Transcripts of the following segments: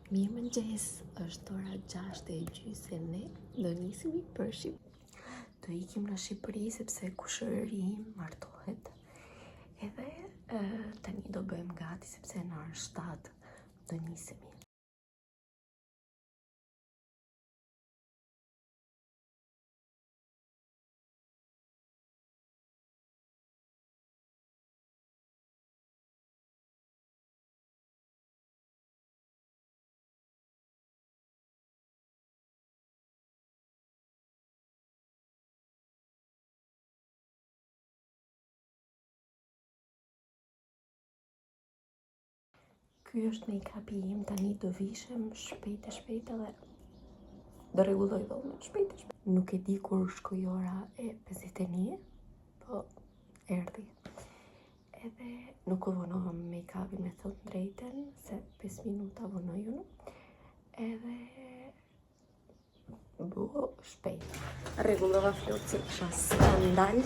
Mirëmëngjes, është ora 6:30 ne do nisemi për Shqipëri. Do ikim në Shqipëri sepse kushëri im martohet. Edhe tani do bëjmë gati sepse në orën 7 do nisemi. Ky është make-upi im, tani do vishem shpejt edhe do rregulloj dhomën shpejt. Nuk e di kur shkoj ora e 51, po erdhi. Edhe nuk u vonohëm make-upin me thot drejten, se 5 minuta vonoj unë. Edhe bu shpejt. Rregullova flokë se kisha skandal.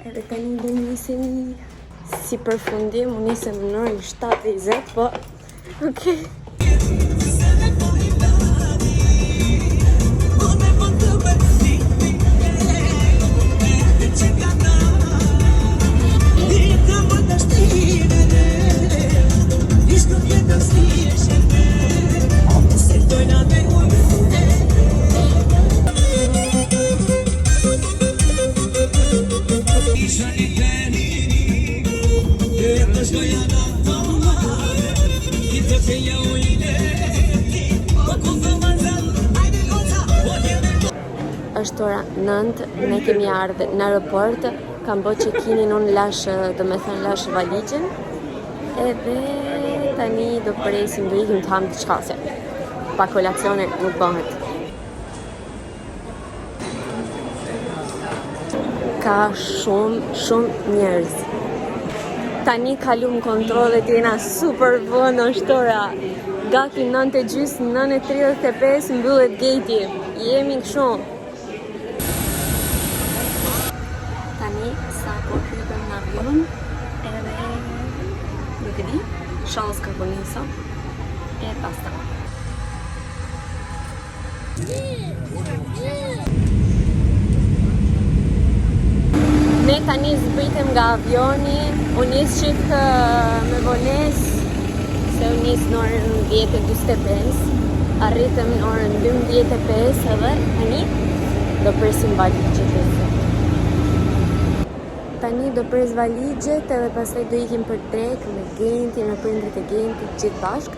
Edhe tani do nisemi. Si përfundim, unë nisem në orën 7:20, po okej. Është ora 9, ne kemi ardhur në aeroport, kam bërë check-in-in, unë lash valizhen, edhe tani do presim, do ikim të ham diçka, se pa kolacione nuk bëhet. Ka shumë njerëz. Tani kalum kontrollet, jena super vonë, është ora gati 9:30, 9:35 mbyllet gate-i. Jemi kështu. Tani sa po hypem në avion, edhe nuk e di, shans ka po nisa, e basta. Ne tani zbritem nga avioni, unë nis qik me vones, se unë nis në orën 10:45, arritëm në orën 12:05 edhe tani do presim valigjet. Tani do pres valigjet edhe pastaj do ikim për drek me Gentin, me prindrit e Gentit gjithë bashk,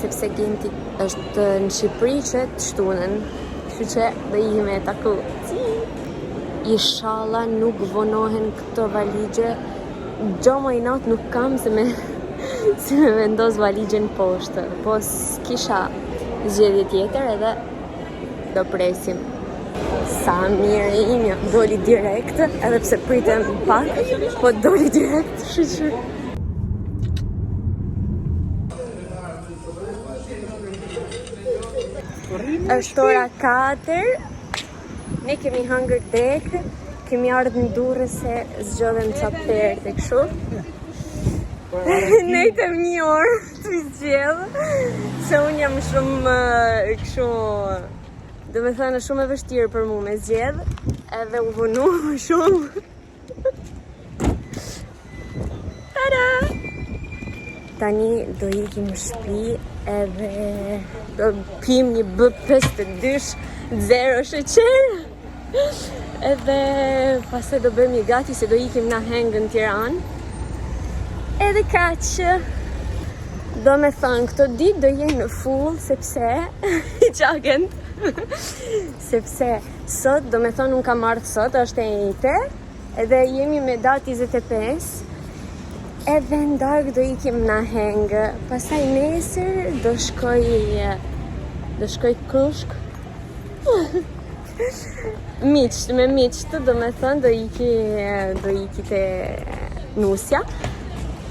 sepse Genti është në Shqipëri që të shtunën, kështu që do ikim me taku. Inshallah nuk vonohen këto valigje. Gjomo i natë nuk kam se me vendos valigjen poshtë. Po s'kisha zgjedhje tjetër edhe do presim. Sa mirë imja, doli direkt, edhe pse pritem pak, po doli direkt, shqyqy. Është ora 4. Ne kemi hëngër drek, kemi ardhur në Durrës se zgjodhem ca perë tek kështu. Ne jem 1 orë të zgjedh, se unë jam shumë kështu, do me thënë shumë e vështirë për mu me zgjedh, edhe u vonu shumë. Tada! Tani do ikim në shtëpi edhe do pim një B52 0 sheqer. Edhe pastaj do bëjmë një gati se do ikim na hengë në Tiranë. Edhe kaq. Do me thënë këto ditë do jenë në full sepse i qakend. Sepse sot do me thënë unë kam ardhur sot, është e njëjte, edhe jemi me datë 25. Edhe në darkë do ikim na hengë. Pastaj nesër do shkoj kushk. Me miqt, do me thënë do iki te Nusja.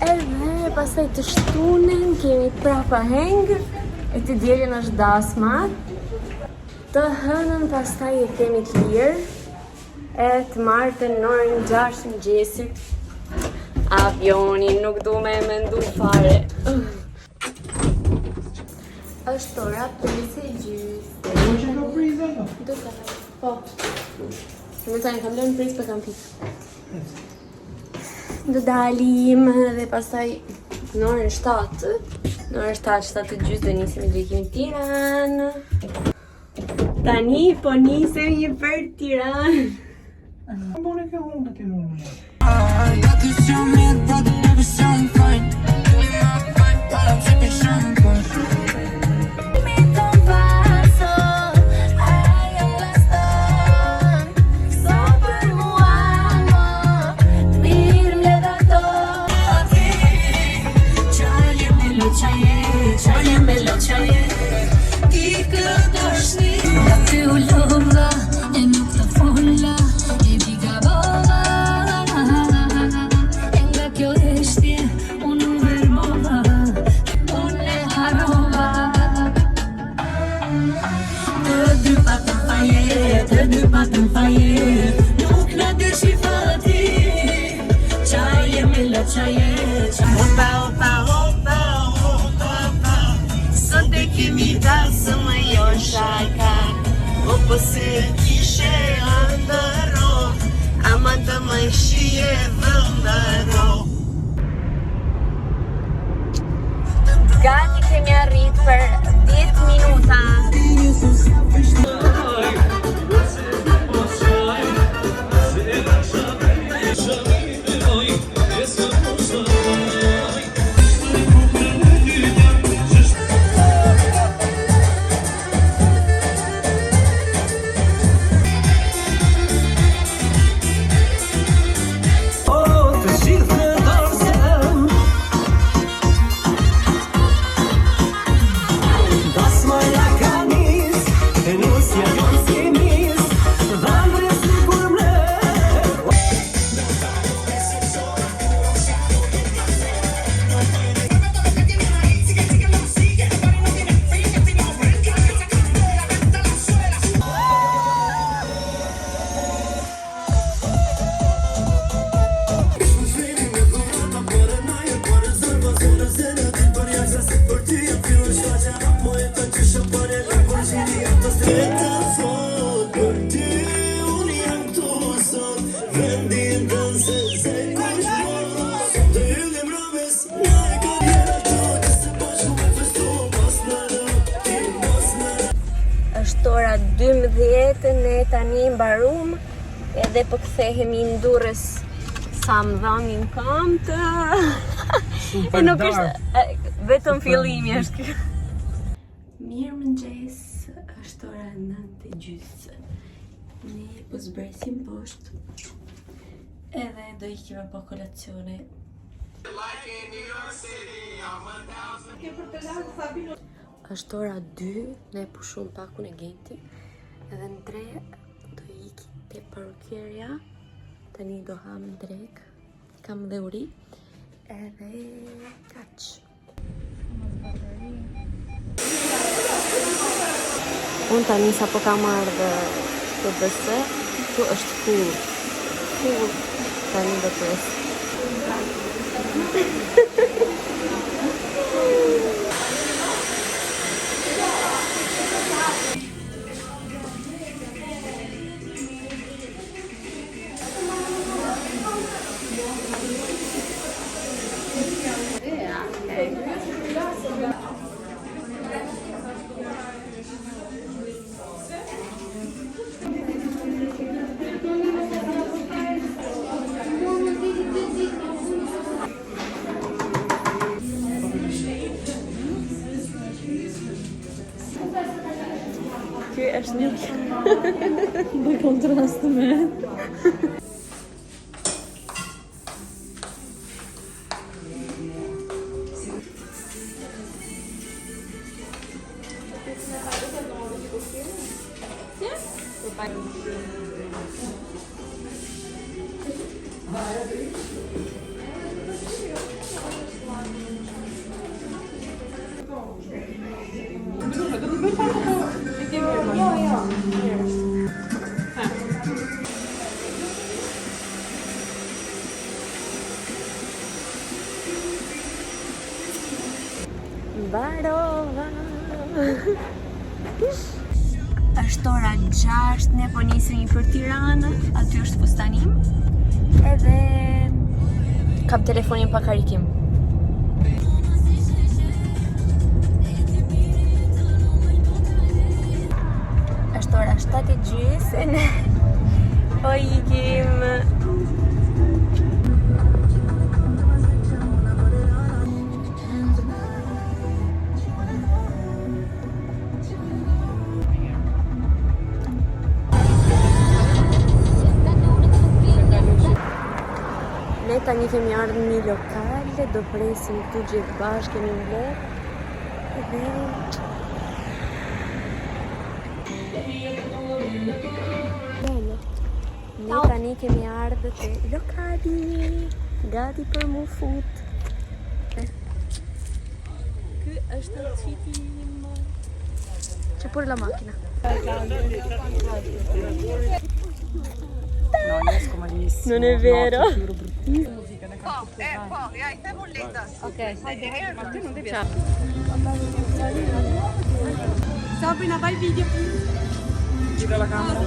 Edhe pastaj të shtunën kemi prapa hengë, e të dielën është dasma. Të hënën pastaj e kemi të lirë, e të martën në orën 6 mëngjesit. Avioni, nuk du me mendu fare. Është ora 5:30. Mos e ka prizë ato. Do të po. Më tani kam lënë prizë për kam pikë. Do dalim dhe pastaj në orën 7. Në orën 7:30 do nisim ndrikimin Tiranë. Tani po nisemi për Tiranë. Bëne kjo unë të unë. Po se kishe andëro, ama të më shije vëndëro. Gati kemi arrit për 10 minuta. Është ora 12, ne tani mbarum edhe po kthehemi në Durrës sa më dhamin komt. E nuk është vetëm fillimi është kjo. Mirëmëngjes, është ora 9:30. Ne po zbresim poshtë. Edhe do ikime po kolacione. Është ora 2, ne pushum pakun e Genti. Edhe në 3 do iki te parukierja. Tani do ham drek. Kam dhe uri. Edhe kaq. Unë tani sa po kam ardhë të bëse, tu është cool. Tani do të esë. Ky është një bëj kontrast me Barova. Është ora 6, ne po nisemi për Tiranë, aty është fustanim. Edhe kam telefonin pa karikim. Është ora 7:30 e ne po ikim. Ne tani kemi ardhur në një lokal, do presim këtu gjithë bashkë, kemi mbledh. Edhe ne tani kemi ardhur te lokali, gati për mu fut. Ky është outfiti im. C'è pure la macchina. No, io esco malissimo. Non è vero? No, ti giuro, bruttissimo. Poi hai te bolletta. Ok, ma tu non devi. Ciao. Sabrina, vai video. Gira la camera.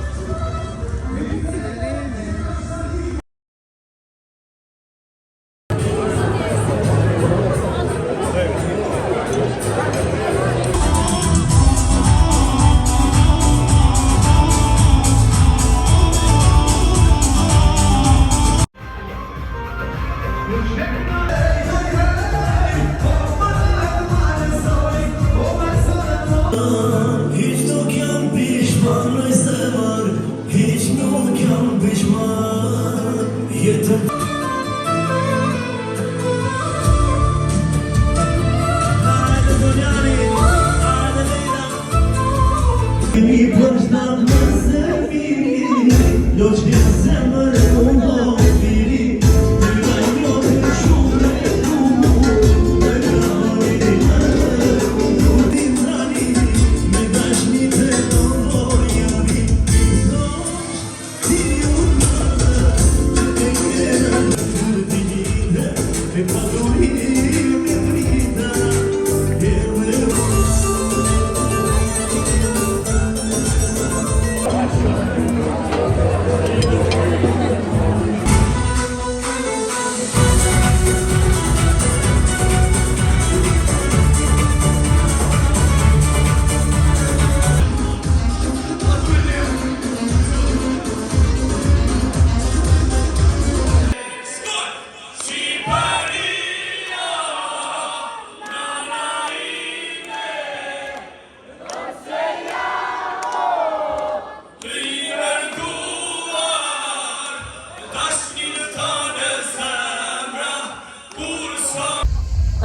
Hiç yok yan pişman neyse var. Hiç yok yan pişman. Yeter. Mi păștat mă să fii, loci de semăr un loviri.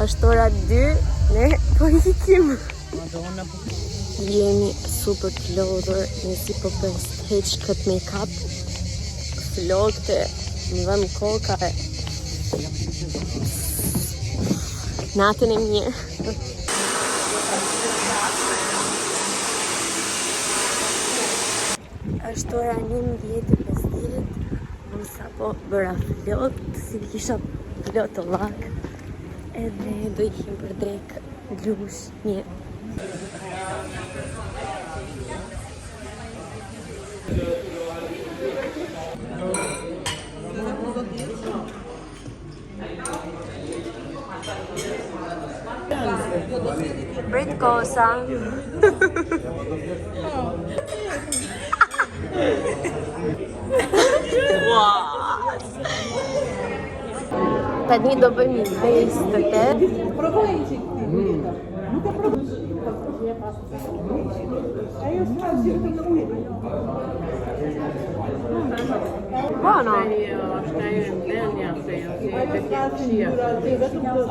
Është ora 2, ne po ikim. Jemi super të lodhur, ne si po heq këtë make-up. Flokte, më dhëm koka e natën e mirë. Është ora 11:50, unë sapo bëra flok, si kisha flok të lak. Edhe do ikim për drek blush një. Brit cosa. Tani do bëjmë një vest të te. Buono.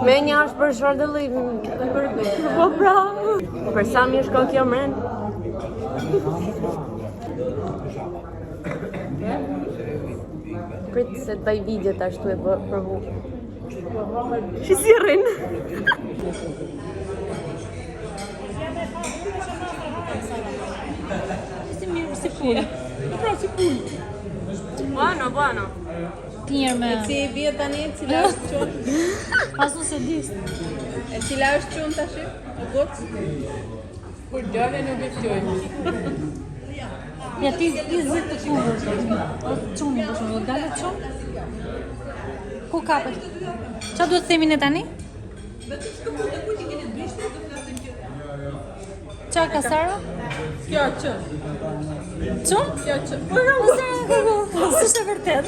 Menja është për shordëllim. Po pra. Për sa mirë shkon kjo mren? Prit se të bëj video të ashtu e për mu. Që si rrin? Si punë. Si punë. Buono, buono. Mirë me. Si i bie tani, cila është qunë? Asu se dis. E cila është qunë tash? O gocë? Kur dole nuk e ftoj. Ja ti zë të kumbër të qumë për shumë, dalë të qumë? Ku kapet? Qa duhet themi ne tani? Qa ka Sara? Kjo që. Qumë? Kjo që. Sështë e vërtet.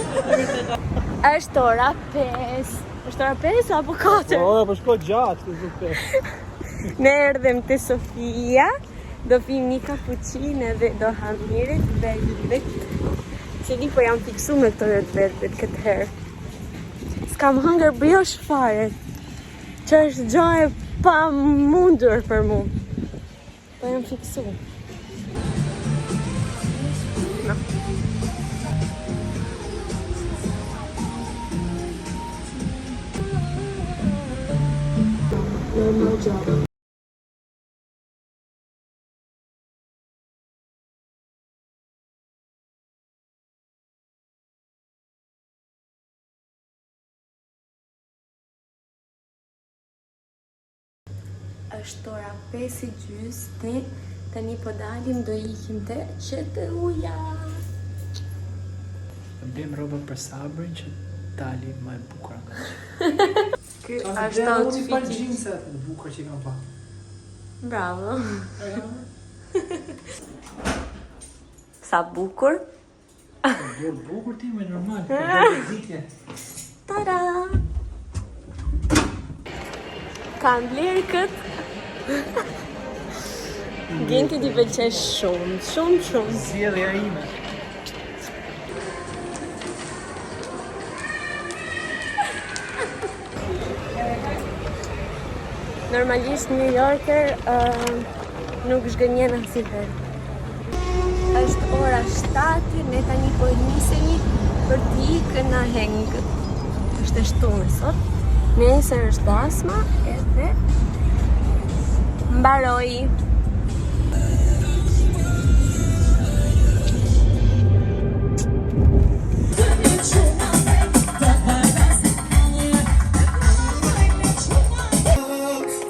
Është ora 5. Është ora 5 apo 4? Po shko gjatë, këtë. Ne erdhem te Sofia, do pim një cappuccino dhe do ham një red velvet. Se di po jam fiksu me këto red velvet këtë herë. S'kam hëngër briosh fare, që është gjo e pa mundur për mu. Po jam fiksu. No. No job. Është ora 5:30 dhe tani po dalim, do ikim te QTU-ja. Blem roba për Sabrin që tali më e bukur nga që. Ky është outfiti. Gjinset në bukur që kam pa. Bravo. Sa bukur. Jo bukur ti me normal, për ditje. Tada! Kam blerë këtë. Genti t'i pëlqen shumë. Zjedhja ime. Normalisht New Yorker nuk zhgënjen asnjëherë. Është ora 7, ne tani po nisemi për t'i ikë në heng. Është e shtunë sot. Nesër është dasma edhe mbaroi.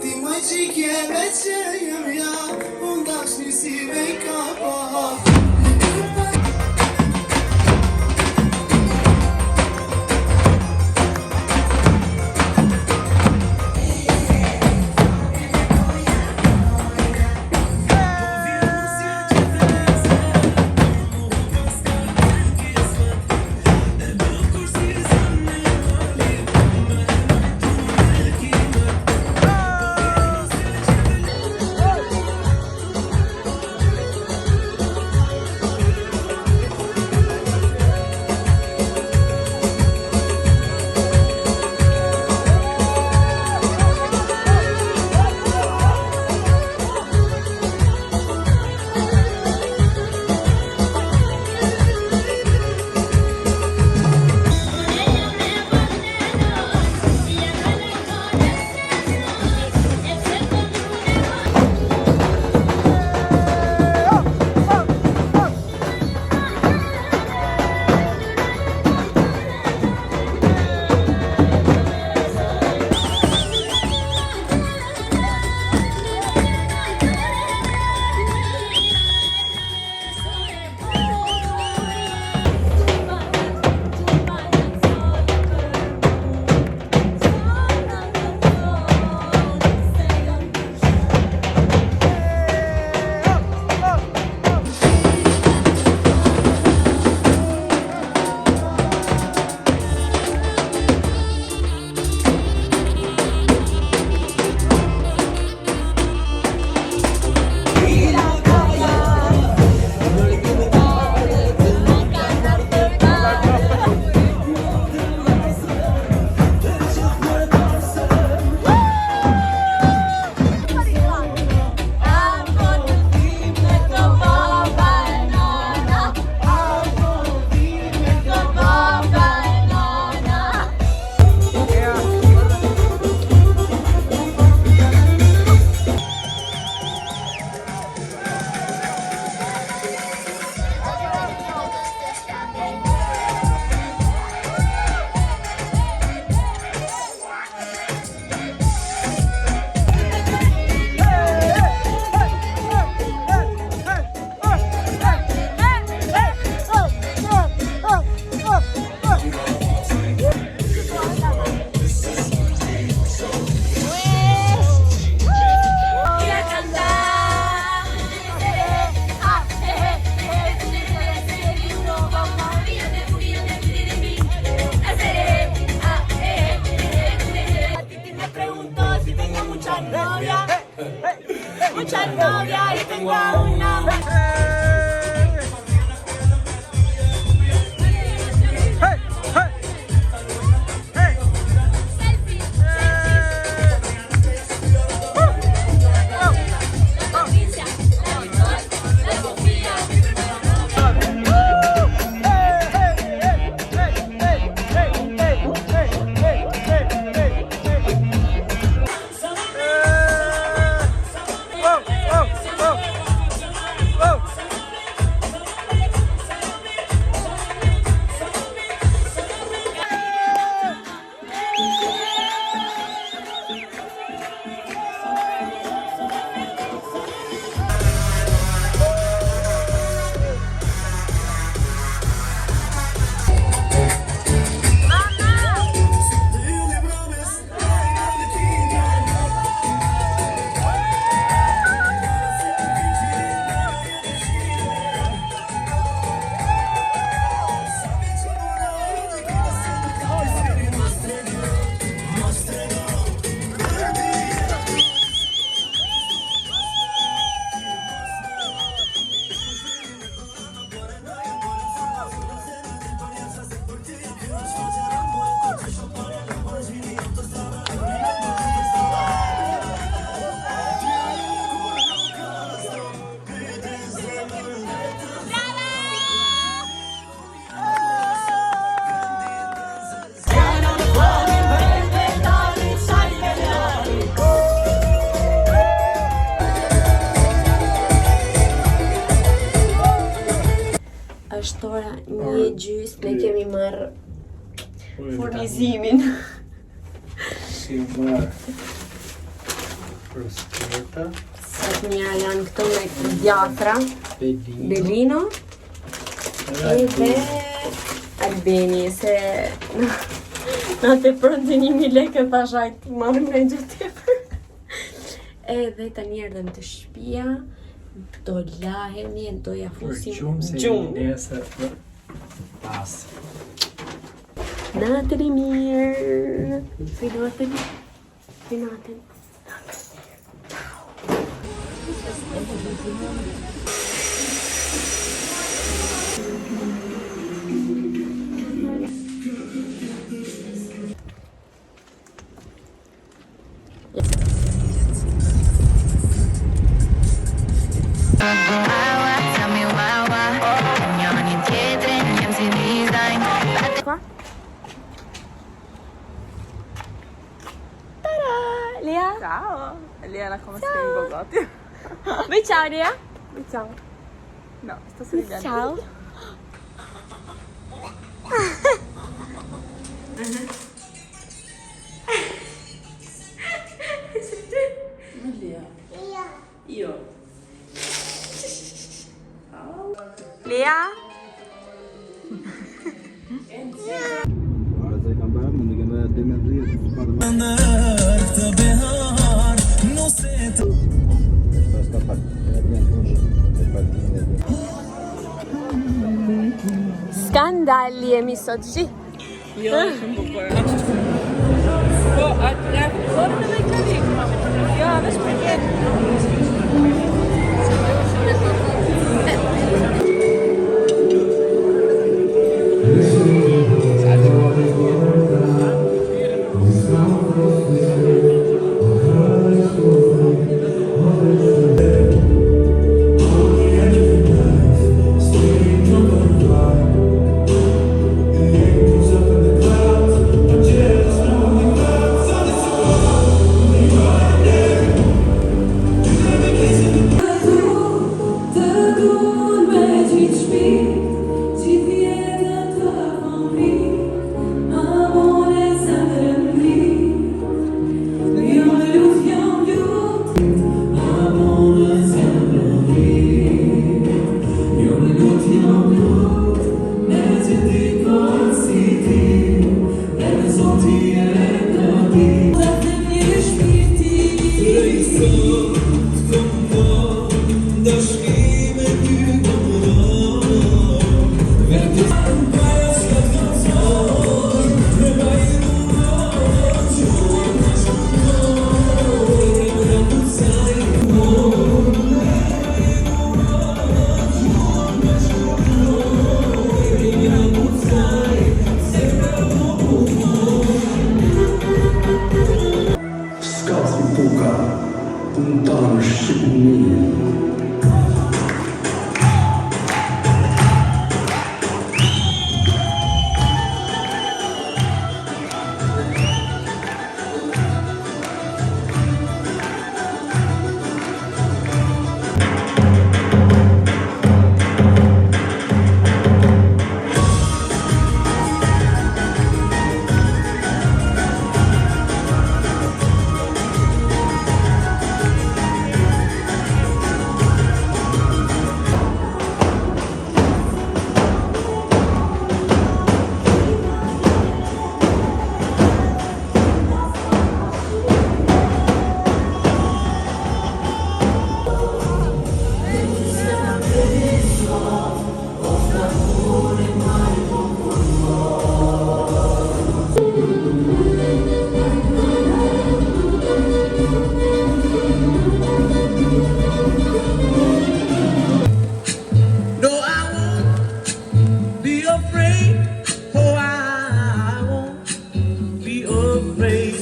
Ti më qikje me që jëm ja, unë dash një si vej ka pa. Muchas novias y tengo a una. Është ora 1:30, ne kemi marrë furnizimin. Si marrë prosperta, Sot një janë këto me djatra, Belino edhe Albeni, se na të pronte 1.000 lekë thashajt marrë me gjë tepër. Edhe tani erdhëm të shtëpia, do lahemi, do ja fusim gjumë. Nesër për pas. Natën e mirë. Finatën. Lea? Ciao! Lea la come stai in Bogotà? Beh, ciao Lea. Ciao. No, sto sorridendo. Ciao. Io. Lea? Skandal jemi sot shi. Jo, shumë bukur. Po, atë formë me klavik. Jo, veç për Yeah. No, I won't be afraid. Oh, I won't be afraid.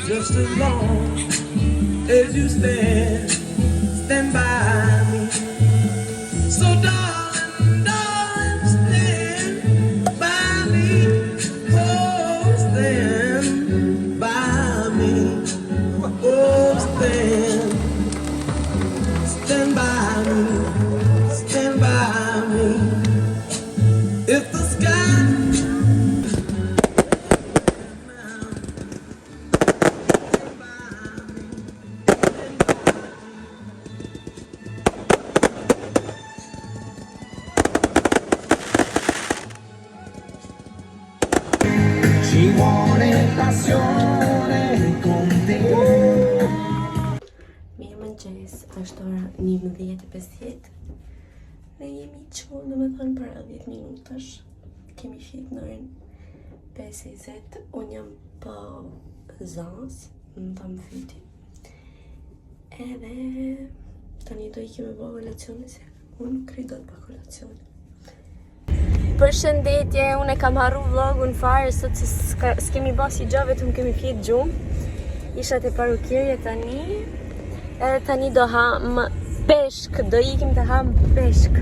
Just as long as you stand by me. So darling, darling, stand by me. Oh, stand by me. Oh, stand by me. Stand by me. If the sky ci vuole passione con te. Mirë mëngjes, është ora 11:50 dhe jemi qënë në më thënë për 10 minutash. Kemi fit në orën 5:20, unë jam po zans, në tam fyti. Edhe tani do ikim e bo kolacioni se unë nuk rri do të pa kolacioni. Përshëndetje, unë e kam harru vlogun fare sot se s'kemi ba si gja, vetëm kemi fjetë gjumë. Isha te parukirje tani, edhe tani do ham peshk, do ikim të ham peshk.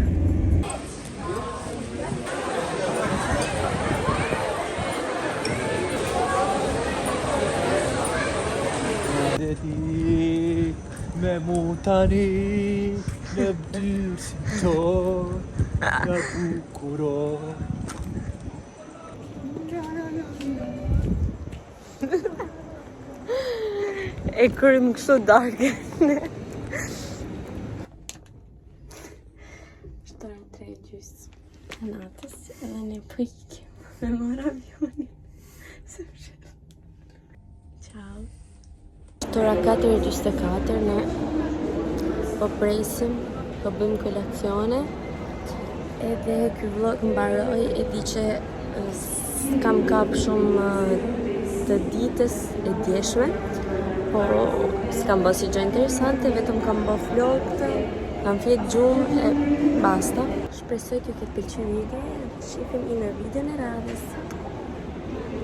Me mutani në bdyrë si to në bukuro. E kërëm kështu darke. Shtorën 3:30 natës edhe ne po ikim me marrë avionin. Ciao. Shtora 4:44 ne po presim, po bëjmë kolacione. Edhe ky vlog mbaroi, e di që s'kam kap shumë të ditës e djeshme, po s'kam bërë si gjë interesante, vetëm kam bërë flokët, kam fjetë gjumë e basta. Shpresoj t'ju ketë pëlqyer video, shihemi në videon e radhës.